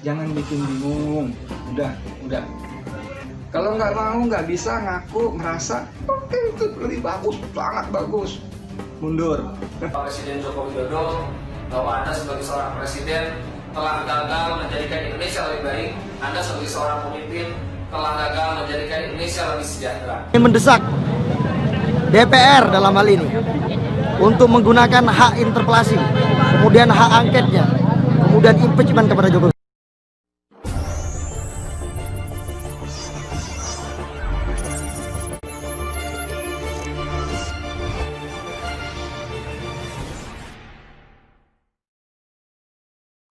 jangan bikin bingung. Udah. Kalau nggak mau, nggak bisa ngaku, merasa oke, itu lebih bagus, sangat bagus. Mundur. Presiden Joko Widodo bahwa Anda sebagai seorang presiden telah gagal menjadikan Indonesia lebih baik. Anda sebagai seorang pemimpin telah gagal menjadikan Indonesia lebih sejahtera. Mendesak DPR dalam hal ini untuk menggunakan hak interpelasi, kemudian hak angketnya, kemudian impeachment kepada Jokowi.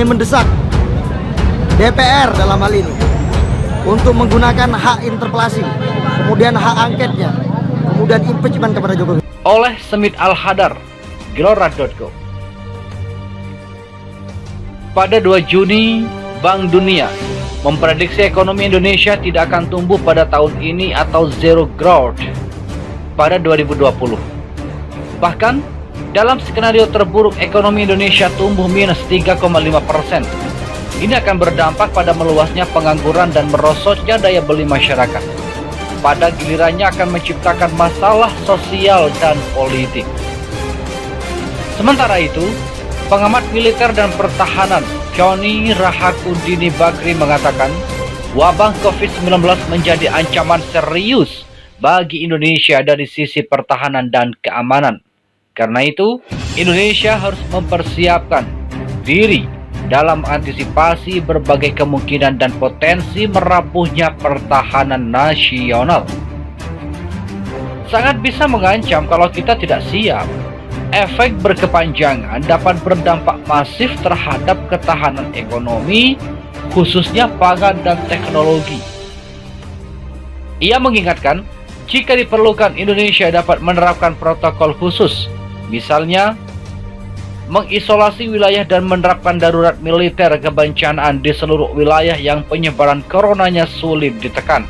Mendesak DPR dalam hal ini untuk menggunakan hak interpelasi, kemudian hak angketnya, kemudian impeachment kepada Jokowi. Oleh Semit Al-Hadar, Gelora.co. Pada 2 Juni, Bank Dunia memprediksi ekonomi Indonesia tidak akan tumbuh pada tahun ini atau zero growth pada 2020. Bahkan, dalam skenario terburuk ekonomi Indonesia tumbuh minus 3,5%. Ini akan berdampak pada meluasnya pengangguran dan merosotnya daya beli masyarakat. Pada gilirannya akan menciptakan masalah sosial dan politik. Sementara itu, pengamat militer dan pertahanan Joni Rahakundini Bakri mengatakan wabah COVID-19 menjadi ancaman serius bagi Indonesia dari sisi pertahanan dan keamanan. Karena itu, Indonesia harus mempersiapkan diri dalam mengantisipasi berbagai kemungkinan dan potensi merapuhnya pertahanan nasional. Sangat bisa mengancam kalau kita tidak siap. Efek berkepanjangan dapat berdampak masif terhadap ketahanan ekonomi, khususnya pangan dan teknologi. Ia mengingatkan, jika diperlukan Indonesia dapat menerapkan protokol khusus, misalnya mengisolasi wilayah dan menerapkan darurat militer kebencanaan di seluruh wilayah yang penyebaran coronanya sulit ditekan.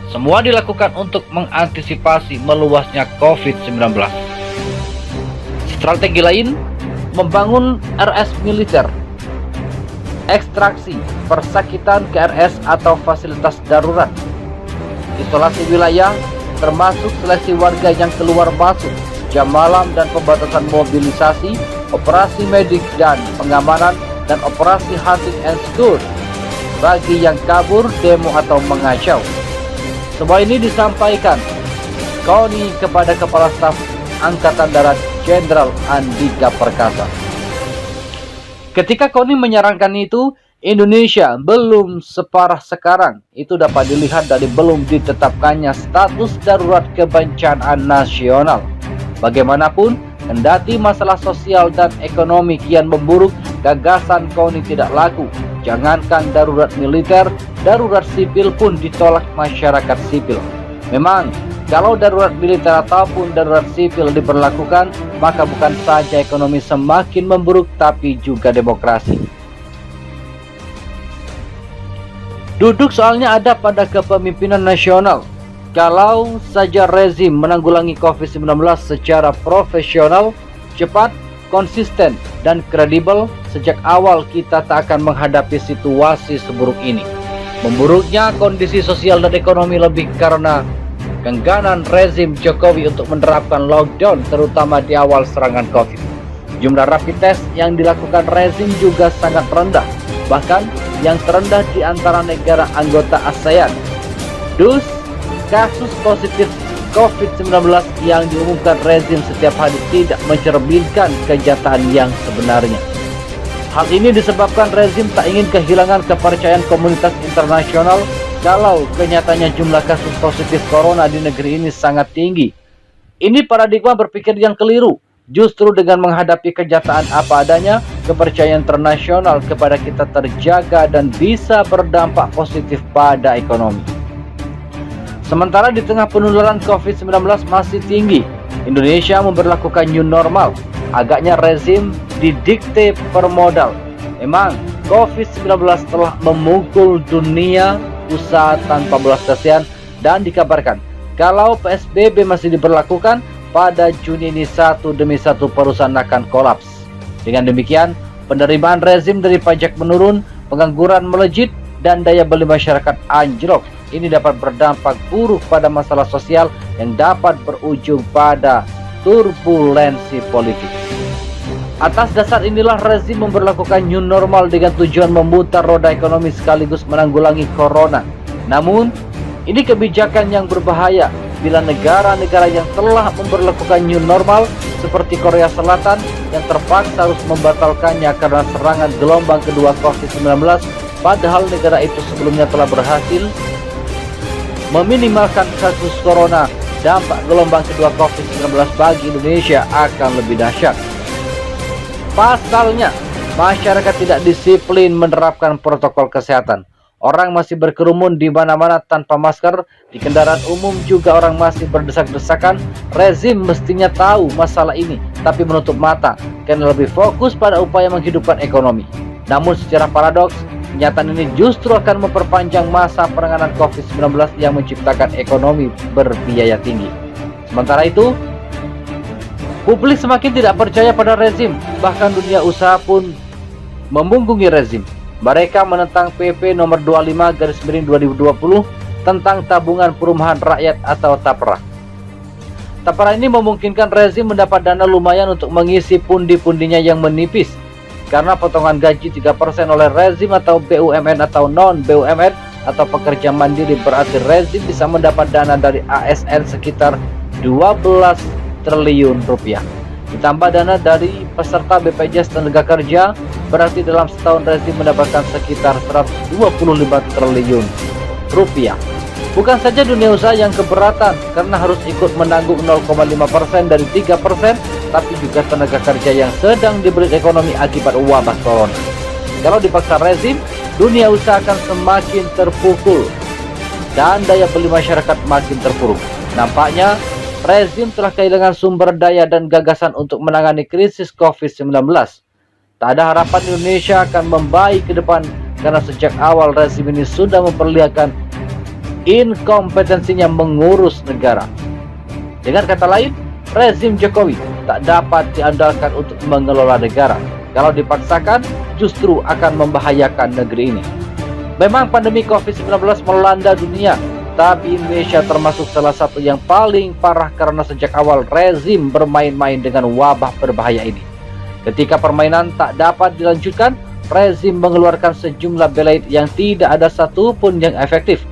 Semua dilakukan untuk mengantisipasi meluasnya COVID-19. Strategi lain, membangun RS militer, ekstraksi, persakitan ke RS atau fasilitas darurat, isolasi wilayah, termasuk seleksi warga yang keluar masuk, jam malam dan pembatasan mobilisasi, operasi medik dan pengamanan, dan operasi hunting and scout bagi yang kabur, demo atau mengacau. Semua ini disampaikan KONI kepada Kepala Staf Angkatan Darat Jenderal Andika Perkasa. Ketika KONI menyarankan itu, Indonesia belum separah sekarang. Itu dapat dilihat dari belum ditetapkannya status darurat kebencanaan nasional. Bagaimanapun, kendati masalah sosial dan ekonomi kian memburuk, gagasan KONI tidak laku. Jangankan darurat militer, darurat sipil pun ditolak masyarakat sipil. Memang, kalau darurat militer ataupun darurat sipil diberlakukan, maka bukan saja ekonomi semakin memburuk, tapi juga demokrasi. Duduk soalnya ada pada kepemimpinan nasional. Kalau saja rezim menanggulangi COVID-19 secara profesional, cepat, konsisten, dan kredibel, sejak awal kita tak akan menghadapi situasi seburuk ini. Memburuknya kondisi sosial dan ekonomi lebih karena keengganan rezim Jokowi untuk menerapkan lockdown, terutama di awal serangan COVID. Jumlah rapid test yang dilakukan rezim juga sangat rendah, bahkan yang terendah di antara negara anggota ASEAN. Dus, kasus positif COVID-19 yang diumumkan rezim setiap hari tidak mencerminkan kenyataan yang sebenarnya. Hal ini disebabkan rezim tak ingin kehilangan kepercayaan komunitas internasional kalau kenyataannya jumlah kasus positif corona di negeri ini sangat tinggi. Ini paradigma berpikir yang keliru. Justru dengan menghadapi kenyataan apa adanya, kepercayaan internasional kepada kita terjaga dan bisa berdampak positif pada ekonomi. Sementara di tengah penularan COVID-19 masih tinggi, Indonesia memberlakukan new normal. Agaknya rezim didikte per modal. Memang COVID-19 telah memukul dunia usaha tanpa belas kasihan, dan dikabarkan kalau PSBB masih diberlakukan, pada Juni ini satu demi satu perusahaan akan kolaps. Dengan demikian, penerimaan rezim dari pajak menurun, pengangguran melejit, dan daya beli masyarakat anjlok. Ini dapat berdampak buruk pada masalah sosial yang dapat berujung pada turbulensi politik. Atas dasar inilah rezim memberlakukan new normal dengan tujuan memutar roda ekonomi sekaligus menanggulangi corona. Namun, ini kebijakan yang berbahaya bila negara-negara yang telah memberlakukan new normal seperti Korea Selatan yang terpaksa harus membatalkannya karena serangan gelombang kedua COVID-19, padahal negara itu sebelumnya telah berhasil meminimalkan kasus corona. Dampak gelombang kedua COVID-19 bagi Indonesia akan lebih dahsyat. Pasalnya, masyarakat tidak disiplin menerapkan protokol kesehatan. Orang masih berkerumun di mana-mana tanpa masker, di kendaraan umum juga orang masih berdesak-desakan. Rezim mestinya tahu masalah ini, tapi menutup mata karena lebih fokus pada upaya menghidupkan ekonomi. Namun secara paradoks, kenyataan ini justru akan memperpanjang masa penanganan COVID-19 yang menciptakan ekonomi berbiaya tinggi. Sementara itu, publik semakin tidak percaya pada rezim, bahkan dunia usaha pun membungkungi rezim. Mereka menentang PP nomor 25/2020 tentang tabungan perumahan rakyat atau TAPRA. TAPRA ini memungkinkan rezim mendapat dana lumayan untuk mengisi pundi-pundinya yang menipis. Karena potongan gaji 3% oleh rezim atau BUMN atau non-BUMN atau pekerja mandiri, berarti rezim bisa mendapat dana dari ASN sekitar 12 triliun rupiah. Ditambah dana dari peserta BPJS tenaga kerja, berarti dalam setahun rezim mendapatkan sekitar 125 triliun rupiah. Bukan saja dunia usaha yang keberatan karena harus ikut menanggung 0,5% dari 3%, tapi juga tenaga kerja yang sedang diberi ekonomi akibat wabah corona. Kalau dipaksa rezim, dunia usaha akan semakin terpukul dan daya beli masyarakat makin terpuruk. Nampaknya rezim telah kehilangan sumber daya dan gagasan untuk menangani krisis COVID-19. Tak ada harapan Indonesia akan membaik ke depan karena sejak awal rezim ini sudah memperlihatkan inkompetensinya mengurus negara. Dengan kata lain, rezim Jokowi tak dapat diandalkan untuk mengelola negara. Kalau dipaksakan, justru akan membahayakan negeri ini. Memang pandemi COVID-19 melanda dunia, tapi Indonesia termasuk salah satu yang paling parah karena sejak awal rezim bermain-main dengan wabah berbahaya ini. Ketika permainan tak dapat dilanjutkan, rezim mengeluarkan sejumlah belaid yang tidak ada satupun yang efektif.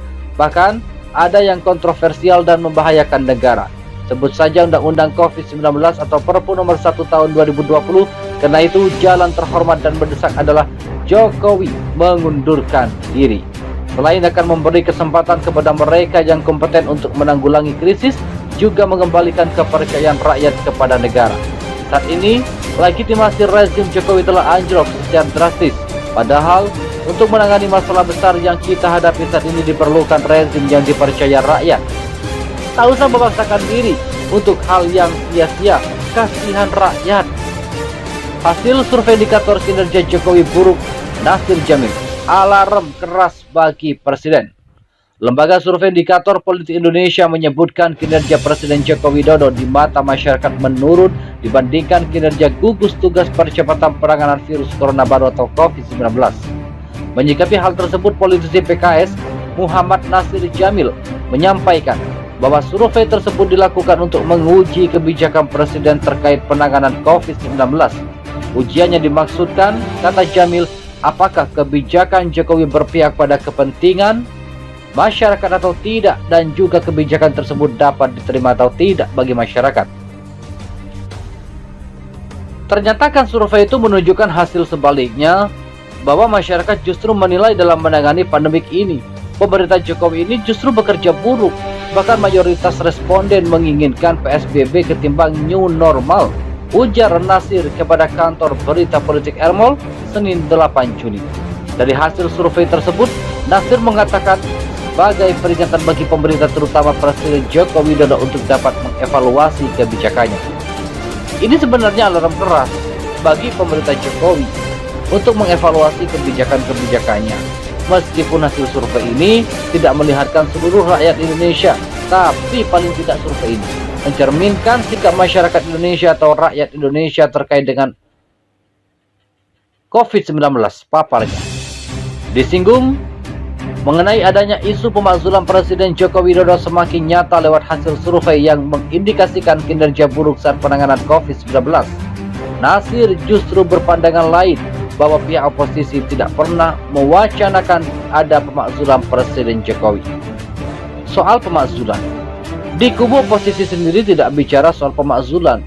Bahkan ada yang kontroversial dan membahayakan negara. Sebut saja Undang-Undang COVID-19 atau Perpu nomor 1 tahun 2020. Karena itu jalan terhormat dan mendesak adalah Jokowi mengundurkan diri. Selain akan memberi kesempatan kepada mereka yang kompeten untuk menanggulangi krisis, juga mengembalikan kepercayaan rakyat kepada negara. Saat ini, legitimasi rezim Jokowi telah anjlok secara drastis. Padahal, untuk menangani masalah besar yang kita hadapi saat ini diperlukan rezim yang dipercaya rakyat. Tak usah memaksakan diri untuk hal yang sia-sia, kasihan rakyat. Hasil survei indikator kinerja Jokowi buruk, Nasir Jamil. Alarm keras bagi Presiden. Lembaga Survei Indikator Politik Indonesia menyebutkan kinerja Presiden Joko Widodo di mata masyarakat menurun dibandingkan kinerja gugus tugas percepatan penanganan virus corona baru atau COVID-19. Menyikapi hal tersebut, politisi PKS Muhammad Nasir Jamil menyampaikan bahwa survei tersebut dilakukan untuk menguji kebijakan Presiden terkait penanganan COVID-19. Ujiannya dimaksudkan, kata Jamil, apakah kebijakan Jokowi berpihak pada kepentingan masyarakat atau tidak, dan juga kebijakan tersebut dapat diterima atau tidak bagi masyarakat. Ternyata kan survei itu menunjukkan hasil sebaliknya, bahwa masyarakat justru menilai dalam menangani pandemik ini, pemerintah Jokowi ini justru bekerja buruk. Bahkan mayoritas responden menginginkan PSBB ketimbang new normal, ujar Nasir kepada kantor berita politik Ermol Senin 8 Juni. Dari hasil survei tersebut, Nasir mengatakan sebagai peringatan bagi pemerintah terutama Presiden Joko Widodo untuk dapat mengevaluasi kebijakannya. Ini sebenarnya alarm keras bagi pemerintah Jokowi untuk mengevaluasi kebijakan-kebijakannya. Meskipun hasil survei ini tidak melihatkan seluruh rakyat Indonesia, tapi paling tidak survei ini mencerminkan sikap masyarakat Indonesia atau rakyat Indonesia terkait dengan COVID-19 paparnya. Disinggung mengenai adanya isu pemakzulan Presiden Joko Widodo semakin nyata lewat hasil survei yang mengindikasikan kinerja buruk saat penanganan COVID-19. Nasir justru berpandangan lain bahwa pihak oposisi tidak pernah mewacanakan ada pemakzulan Presiden Jokowi. Soal pemakzulan, di kubu oposisi sendiri tidak bicara soal pemakzulan,